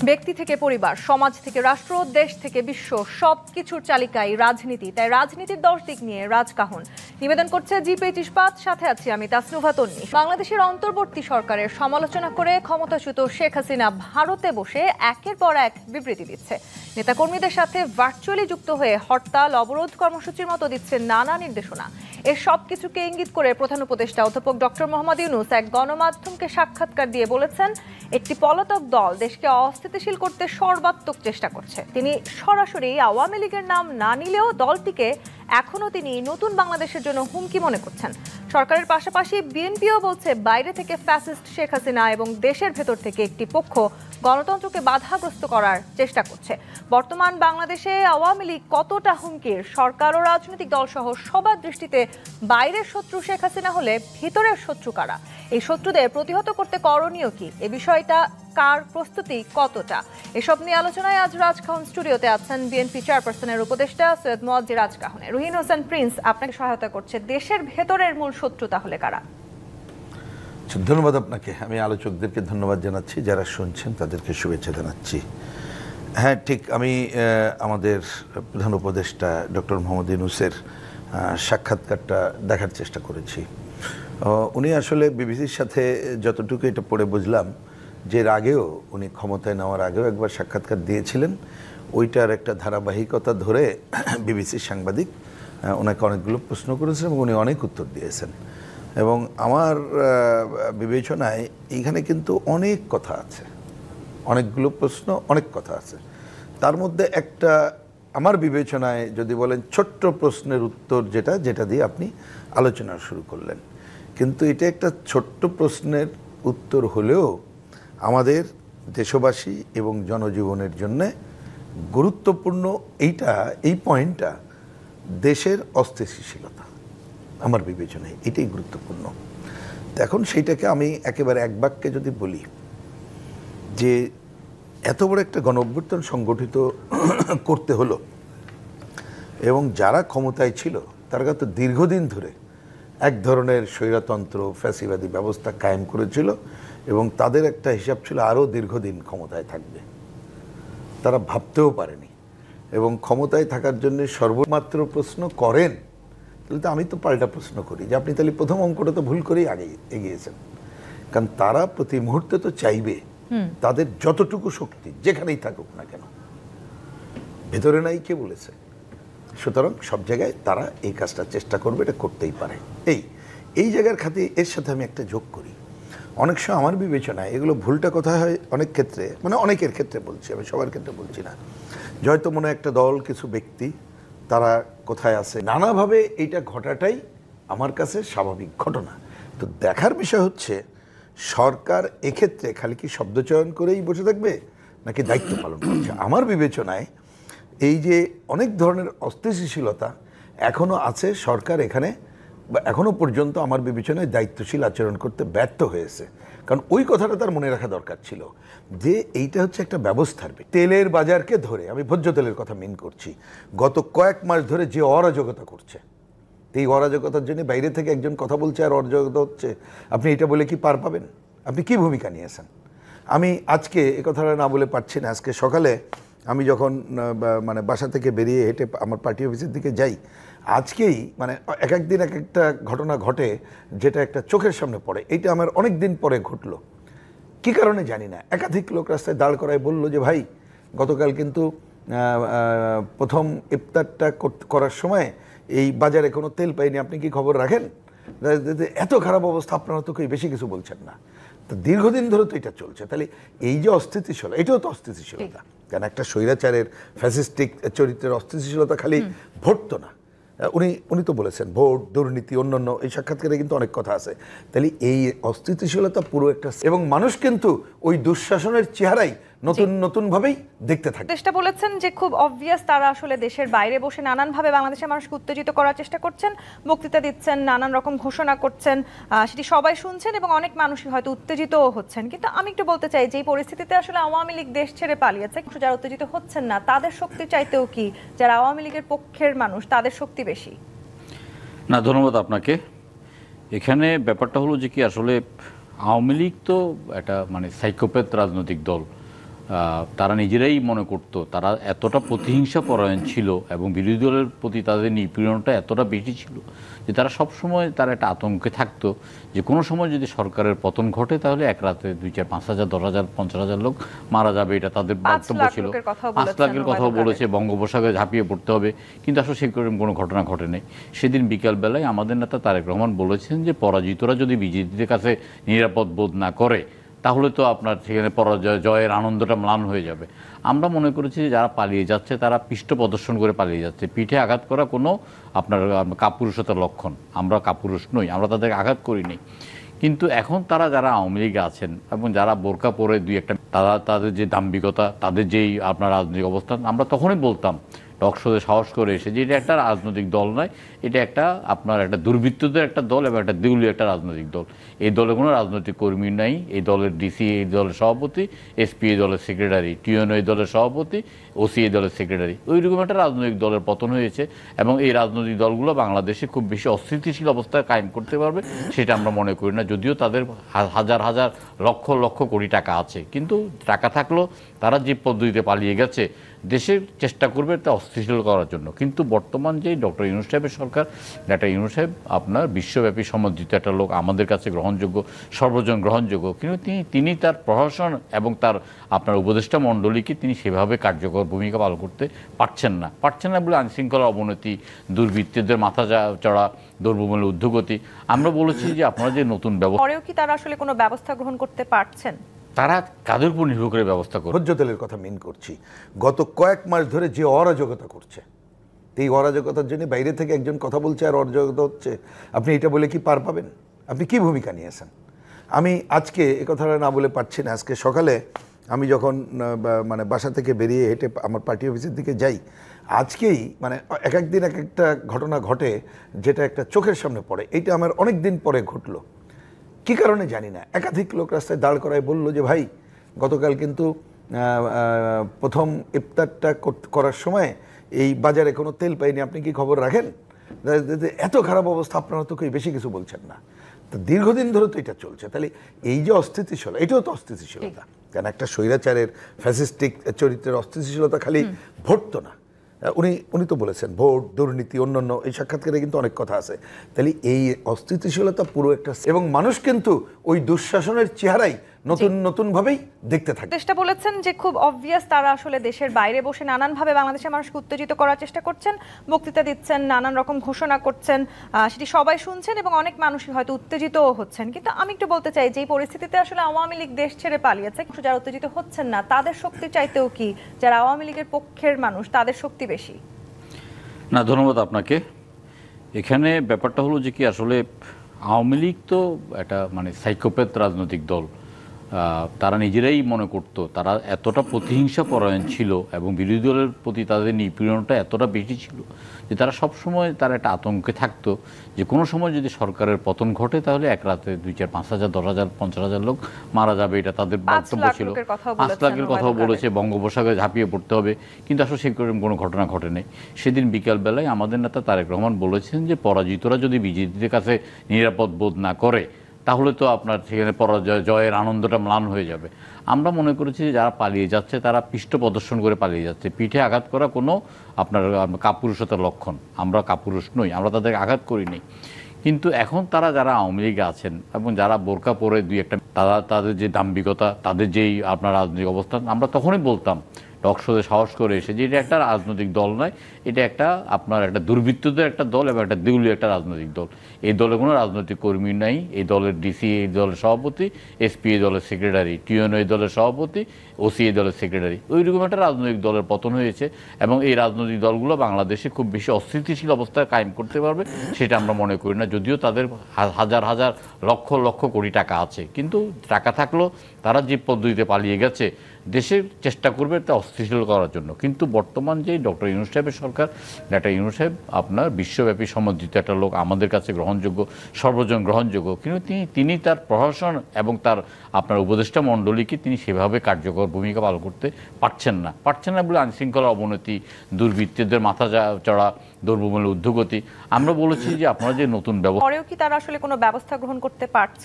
ব্যক্তি থেকে পরিবার, সমাজ থেকে রাষ্ট্র, দেশ থেকে বিশ্ব সবকিছুর চালিকাই রাজনীতি। তাই রাজনীতির 10 দিক নিয়ে রাজকাহন নিবেদন করছে জি25 ইস্পাত। সাথে আছি আমি তাসনুভা তন্নি। বাংলাদেশের অন্তর্বর্তী সরকারের সমালোচনা করে ক্ষমতাচ্যুত শেখ হাসিনা ভারতে বসে একের পর এক বিবৃতি দিচ্ছে। নেতাকর্মীদের সাথে ভার্চুয়ালি যুক্ত হয়ে হরতাল, অবরোধ কর্মসূচির মতো দিচ্ছে নানা নির্দেশনা। এর সবকিছুকে ইঙ্গিত করে প্রধান উপদেষ্টা অধ্যাপক ডক্টর মোহাম্মদ ইউনূস এক গণমাধ্যমকে সাক্ষাৎকার দিয়ে বলেছেন, একটি পলাতক দল দেশকে অস্থিতিশীল করতে সর্বাত্মক চেষ্টা করছে। তিনি সরাসরি আওয়ামী লীগের নাম না নিলেও দলটিকে এখনো তিনি নতুন বাংলাদেশের জন্য হুমকি মনে করছেন। সরকারের পাশাপাশি বিএনপিও বলছে, বাইরে থেকে ফ্যাসিস্ট শেখ হাসিনা এবং দেশের ভেতর থেকে একটি পক্ষ গণতন্ত্রকে বাধাগ্রস্ত করার চেষ্টা করছে। বর্তমান বাংলাদেশে আওয়ামী লীগ কতটা হুমকির, সরকার ও রাজনৈতিক দল সহ সবার দৃষ্টিতে বাইরের শত্রু শেখ হাসিনা হলে ভিতরের শত্রু কারা? এই শত্রুদের প্রতিহত করতে করণীয় কি? এ বিষয়টা কার প্রস্তুতি কতটা? এসব নিয়ে আলোচনায় আজ রাজকাহন স্টুডিওতে আছেন বিএনপি চেয়ারপারসনের উপদেষ্টা সৈয়দ মোয়াজ্জেম রাজকাহনে। রুহিন হোসেন প্রিন্স আপনাকে সহায়তা করছে। দেশের ভেতরের মূল শত্রু তাহলে কারা? ধন্যবাদ আপনাকে। আমি আলোচকদেরকে ধন্যবাদ জানাচ্ছি, যারা শুনছেন তাদেরকে শুভেচ্ছা জানাচ্ছি। হ্যাঁ, ঠিক আমি আমাদের প্রধান উপদেষ্টা ডক্টর মোহাম্মদ ইউনূসের সাক্ষাৎকারটা দেখার চেষ্টা করেছি। উনি আসলে বিবিসির সাথে যতটুকু এটা পড়ে বুঝলাম, যে এর আগেও উনি ক্ষমতায় নেওয়ার আগেও একবার সাক্ষাৎকার দিয়েছিলেন। ওইটার একটা ধারাবাহিকতা ধরে বিবিসির সাংবাদিক ওনাকে অনেকগুলো প্রশ্ন করেছেন এবং উনি অনেক উত্তর দিয়েছেন। এবং আমার বিবেচনায় এইখানে কিন্তু অনেক কথা আছে, অনেকগুলো প্রশ্ন, অনেক কথা আছে। তার মধ্যে একটা আমার বিবেচনায় যদি বলেন ছোট্ট প্রশ্নের উত্তর, যেটা দিয়ে আপনি আলোচনা শুরু করলেন, কিন্তু এটা একটা ছোট্ট প্রশ্নের উত্তর হলেও আমাদের দেশবাসী এবং জনজীবনের জন্য গুরুত্বপূর্ণ। এই পয়েন্টটা দেশের অস্থিতিশীলতা, আমার বিবেচনায় এটাই গুরুত্বপূর্ণ। এখন সেইটাকে আমি একেবারে এক বাক্যে যদি বলি, যে এত বড় একটা গণঅভ্যুত্থান সংগঠিত করতে হলো এবং যারা ক্ষমতায় ছিল তারা তো দীর্ঘদিন ধরে এক ধরনের স্বৈরতন্ত্র, ফ্যাসিবাদী ব্যবস্থা কায়েম করেছিল এবং তাদের একটা হিসাব ছিল আরও দীর্ঘদিন ক্ষমতায় থাকবে। তারা ভাবতেও পারেনি এবং ক্ষমতায় থাকার জন্য সর্বমাত্র প্রশ্ন করেন। তাহলে তো আমি তো পাল্টা প্রশ্ন করি যে আপনি তাহলে প্রথম অঙ্কটা তো ভুল করেই আগে এগিয়েছেন। কারণ তারা প্রতি মুহূর্তে তো চাইবে তাদের যতটুকু শক্তি যেখানেই থাকুক না কেন, ভেতরে নাই কে বলেছে, সুতরাং সব জায়গায় তারা এই কাজটা চেষ্টা করবে, এটা করতেই পারে। এই জায়গার খাতে এর সাথে আমি একটা যোগ করি। অনেক সময় আমার বিবেচনায় এগুলো ভুলটা কোথায় হয়, অনেক ক্ষেত্রে, মানে অনেকের ক্ষেত্রে বলছি, আমি সবার ক্ষেত্রে বলছি না, হয়তো মনে একটা দল, কিছু ব্যক্তি তারা কোথায় আছে, নানাভাবে এইটা ঘটাটাই আমার কাছে স্বাভাবিক ঘটনা। তো দেখার বিষয় হচ্ছে সরকার এক্ষেত্রে খালি কি শব্দচয়ন করেই বসে থাকবে নাকি দায়িত্ব পালন করছে। আমার বিবেচনায় এই যে অনেক ধরনের অস্থিতিশীলতা এখনও আছে, সরকার এখানে এখনও পর্যন্ত আমার বিবেচনায় দায়িত্বশীল আচরণ করতে ব্যর্থ হয়েছে। কারণ ওই কথাটা তার মনে রাখা দরকার ছিল যে এইটা হচ্ছে একটা ব্যবস্থার। তেলের বাজারকে ধরে, আমি ভোজ্য তেলের কথা মিন করছি, গত কয়েক মাস ধরে যে অরাজকতা করছে, এই অরাজকতার জন্য বাইরে থেকে একজন কথা বলছে আর অরাজকতা হচ্ছে, আপনি এটা বলে কি পার পাবেন? আপনি কি ভূমিকা নিয়েছেন? আমি আজকে এ কথাটা না বলে পারছি না। আজকে সকালে আমি যখন মানে বাসা থেকে বেরিয়ে হেঁটে আমার পার্টি অফিসের দিকে যাই, আজকেই মানে এক একদিন এক একটা ঘটনা ঘটে যেটা একটা চোখের সামনে পড়ে। এইটা আমার অনেক দিন পরে ঘটলো, কী কারণে জানি না। একাধিক লোক রাস্তায় দাঁড় করায় বলল যে ভাই, গতকাল কিন্তু প্রথম ইফতারটা করার সময় এই বাজারে কোনো তেল পাইনি, আপনি কি খবর রাখেন? এত খারাপ অবস্থা, আপনারা তো কেউ বেশি কিছু বলছেন না। তো দীর্ঘদিন ধরে তো এটা চলছে। তাহলে এই যে অস্থিতিশীলতা, এটাও তো অস্থিতিশীলতা। কারণ একটা স্বৈরাচারের ফ্যাসিস্টিক চরিত্রের অস্থিতিশীলতা খালি ভোট তো না। উনি তো বলেছেন ভোট, দুর্নীতি, অন্যান্য, এই সাক্ষাৎকারে কিন্তু অনেক কথা আছে। তাহলে এই অস্থিতিশীলতা পুরো একটা, এবং মানুষ কিন্তু ওই দুঃশাসনের চেহারাই নতুন ভাবেই দেখতে থাকে। চেষ্টা বলেছেন যে খুব অবভিয়াস তারা আসলে দেশের বাইরে বসে নানানভাবে বাংলাদেশের মানুষকে উত্তেজিত করার চেষ্টা করছেন, বক্তৃতা দিচ্ছেন, নানান রকম ঘোষণা করছেন, সেটি সবাই শুনছেন এবং অনেক মানুষই হয়তো উত্তেজিতও হচ্ছেন। কিন্তু আমি একটু বলতে চাই যে এই পরিস্থিতিতে আসলে আওয়ামী লীগ দেশ ছেড়ে পালিয়েছে, যারা উত্তেজিত হচ্ছেন না তাদের শক্তি চাইতেও কি যারা আওয়ামী লীগের পক্ষের মানুষ তাদের শক্তি বেশি? না, ধন্যবাদ আপনাকে। এখানে ব্যাপারটা হলো যে কি, আসলে আওয়ামী লীগ তো একটা মানে সাইকোপ্যাথ রাজনৈতিক দল। তারা নিজেরাই মনে করতো তারা এতটা প্রতিহিংসা পরায়ণ ছিল এবং বিরোধী দলের প্রতি তাদের নিপীড়নটা এতটা বেশি ছিল যে তারা সবসময় তারা একটা আতঙ্কে থাকতো যে কোনো সময় যদি সরকারের পতন ঘটে তাহলে এক রাতে 2-4-5,000 10,000 50,000 লোক মারা যাবে, এটা তাদের বক্তব্য ছিল। 5 লাখের কথাও বলেছে, বঙ্গোপসাগরে ঝাঁপিয়ে পড়তে হবে, কিন্তু আসলে সেরকম কোনো ঘটনা ঘটে নাই। সেদিন বিকালবেলায় আমাদের নেতা তারেক রহমান বলেছেন যে পরাজিতরা যদি বিজেপিদের কাছে নিরাপদ বোধ না করে তাহলে তো আপনার সেখানে পরাজয় জয়ের আনন্দটা ম্লান হয়ে যাবে। আমরা মনে করেছি যে যারা পালিয়ে যাচ্ছে তারা পৃষ্ঠ প্রদর্শন করে পালিয়ে যাচ্ছে, পিঠে আঘাত করা কোনো আপনার কাপুরুষতার লক্ষণ। আমরা কাপুরুষ নই, আমরা তাদেরকে আঘাত করিনি। কিন্তু এখন তারা যারা আওয়ামী লীগে আছেন এবং যারা বোরকা পরে দুই একটা তাদের যে দাম্ভিকতা, তাদের যেই আপনার রাজনৈতিক অবস্থান, আমরা তখনই বলতাম টকশোতে সাহস করে এসে যে এটা একটা রাজনৈতিক দল নয়, এটা একটা আপনার একটা দুর্বৃত্তদের একটা দল এবং একটা দেউলিয়া একটা রাজনৈতিক দল। এই দলে কোনো রাজনৈতিক কর্মী নাই। এই দলের ডিসি এই দলের সভাপতি, এসপি এই দলের সেক্রেটারি, টিএনও এই দলের সভাপতি, ওসি এই দলের সেক্রেটারি। ওইরকম একটা রাজনৈতিক দলের পতন হয়েছে এবং এই রাজনৈতিক দলগুলো বাংলাদেশে খুব বেশি অস্থিতিশীল অবস্থায় কায়েম করতে পারবে সেটা আমরা মনে করি না। যদিও তাদের হাজার হাজার লক্ষ লক্ষ কোটি টাকা আছে, কিন্তু টাকা থাকলেও তারা যে পদ্ধতিতে পালিয়ে গেছে দেশের চেষ্টা করবে তা অস্থিতিশীল করার জন্য। কিন্তু বর্তমান যে ডক্টর ইউনূস সাহেবের সরকার, ডাক্তার ইউনূস সাহেব আপনার বিশ্বব্যাপী সমর্থিত একটা লোক, আমাদের কাছে গ্রহণযোগ্য, সর্বজন গ্রহণযোগ্য, কিন্তু তিনি তার প্রশাসন এবং তার আপনার উপদেষ্টা মণ্ডলীকে তিনি সেভাবে কার্যকর ভূমিকা পালন করতে পারছেন না বলে আইনশৃঙ্খলার অবনতি, দুর্বৃত্তদের মাথা চড়া, দ্রব্যমূল্যের ঊর্ধ্বগতি। আমরা বলেছি যে আপনারা যে নতুন ব্যবস্থা, পরেও কি তারা আসলে কোনো ব্যবস্থা গ্রহণ করতে পারছেন? তারা কাদের উপর নির্ভর করে ব্যবস্থা করে? ভোজ্য তেলের কথা মিন করছি। গত কয়েক মাস ধরে যে অরাজকতা করছে, এই অরাজকতার জন্য বাইরে থেকে একজন কথা বলছে আর অরাজকতা হচ্ছে, আপনি এটা বলে কি পার পাবেন? আপনি কি ভূমিকা নিয়েছেন? আমি আজকে এ কথাটা না বলে পারছি না। আজকে সকালে আমি যখন মানে বাসা থেকে বেরিয়ে হেঁটে আমার পার্টি অফিসের দিকে যাই, আজকেই মানে এক একদিন এক একটা ঘটনা ঘটে যেটা একটা চোখের সামনে পড়ে। এইটা আমার অনেক দিন পরে ঘটলো, কী কারণে জানি না। একাধিক লোক রাস্তায় দাঁড় করায় বলল যে ভাই, গতকাল কিন্তু প্রথম ইফতারটা করার সময় এই বাজারে কোনো তেল পাইনি, আপনি কি খবর রাখেন? এত খারাপ অবস্থা, আপনারা তো কেউ বেশি কিছু বলছেন না। তো দীর্ঘদিন ধরে তো এটা চলছে। তাহলে এই যে অস্থিতিশীলতা, এটাও তো অস্থিতিশীলতা। কারণ একটা স্বৈরাচারের ফ্যাসিস্টিক চরিত্রের অস্থিতিশীলতা খালি ভোট তো না। উনি তো বলেছেন ভোট, দুর্নীতি, অন্যান্য, এই সাক্ষাৎকারে কিন্তু অনেক কথা আছে। তাহলে এই অস্থিতিশীলতা পুরো একটা, এবং মানুষ কিন্তু ওই দুঃশাসনের চেহারাই নতুন নতুন ভাবেই দেখতে থাকে। চেষ্টা বলেছেন যে খুব অবভিয়াস তারা আসলে দেশের বাইরে বসে নানানভাবে বাংলাদেশের মানুষকে উত্তেজিত করার চেষ্টা করছেন, বক্তৃতা দিচ্ছেন, নানান রকম ঘোষণা করছেন, সেটি সবাই শুনছেন এবং অনেক মানুষই হয়তো উত্তেজিতও হচ্ছেন। কিন্তু আমি একটু বলতে চাই যে এই পরিস্থিতিতে আসলে আওয়ামী লীগ দেশ ছেড়ে পালিয়েছে, যারা উত্তেজিত হচ্ছেন না তাদের শক্তি চাইতেও কি যারা আওয়ামী লীগের পক্ষের মানুষ তাদের শক্তি বেশি? না, ধন্যবাদ আপনাকে। এখানে ব্যাপারটা হলো যে কি, আসলে আওয়ামী লীগ তো একটা মানে সাইকোপ্যাথ রাজনৈতিক দল। তারা নিজেরাই মনে করতো তারা এতটা প্রতিহিংসা পরায়ণ ছিল এবং বিরোধী দলের প্রতি তাদের নিপীড়নটা এতটা বেশি ছিল যে তারা সবসময় তারা একটা আতঙ্কে থাকতো যে কোনো সময় যদি সরকারের পতন ঘটে তাহলে এক রাতে 2-4-5,000 10,000 50,000 লোক মারা যাবে, এটা তাদের বক্তব্য ছিল। 5 লাখের কথাও বলেছে, বঙ্গোপসাগরে ঝাঁপিয়ে পড়তে হবে, কিন্তু আসলে সেরকম কোনো ঘটনা ঘটে নাই। সেদিন বিকালবেলায় আমাদের নেতা তারেক রহমান বলেছেন যে পরাজিতরা যদি বিজেপিদের কাছে নিরাপদ বোধ না করে তাহলে তো আপনার সেখানে পরাজয় জয়ের আনন্দটা ম্লান হয়ে যাবে। আমরা মনে করেছি যে যারা পালিয়ে যাচ্ছে তারা পৃষ্ঠ প্রদর্শন করে পালিয়ে যাচ্ছে, পিঠে আঘাত করা কোনো আপনার কাপুরুষতার লক্ষণ। আমরা কাপুরুষ নই, আমরা তাদেরকে আঘাত করিনি। কিন্তু এখন তারা যারা আওয়ামী লীগে আছেন এবং যারা বোরকা পরে দুই একটা তাদের যে দাম্ভিকতা, তাদের যেই আপনার রাজনৈতিক অবস্থান, আমরা তখনই বলতাম টকশোতে সাহস করে এসে যে এটা একটা রাজনৈতিক দল নয়, এটা একটা আপনার একটা দুর্বৃত্তদের একটা দল এবং একটা দেউলিয়া একটা রাজনৈতিক দল। এই দলে কোনো রাজনৈতিক কর্মী নাই। এই দলের ডিসি এই দলের সভাপতি, এসপি এই দলের সেক্রেটারি, টিএনও এই দলের সভাপতি, ওসি এই দলের সেক্রেটারি। ওইরকম একটা রাজনৈতিক দলের পতন হয়েছে এবং এই রাজনৈতিক দলগুলো বাংলাদেশে খুব বেশি অস্থিতিশীল অবস্থায় কায়েম করতে পারবে সেটা আমরা মনে করি না। যদিও তাদের হাজার হাজার লক্ষ লক্ষ কোটি টাকা আছে, কিন্তু টাকা থাকলেও তারা যে পদ্ধতিতে পালিয়ে গেছে দেশের চেষ্টা করবে তা অস্থিতিশীল করার জন্য। কিন্তু বর্তমান যে ডক্টর ইউনূস সাহেবের সরকার, ডাক্তার ইউনূস সাহেব আপনার বিশ্বব্যাপী সমর্থিত একটা লোক, আমাদের কাছে গ্রহণযোগ্য, সর্বজন গ্রহণযোগ্য, কিন্তু তিনি তার প্রশাসন এবং তার আপনার উপদেষ্টা মণ্ডলীকে তিনি সেভাবে কার্যকর ভূমিকা পালন করতে পারছেন না বলে আইনশৃঙ্খলার অবনতি, দুর্বৃত্তদের মাথা চড়া, দ্রব্যমূল্যের ঊর্ধ্বগতি। আমরা বলেছি যে আপনারা যে নতুন ব্যবস্থা, পরেও কি তারা আসলে কোনো ব্যবস্থা গ্রহণ করতে পারছে?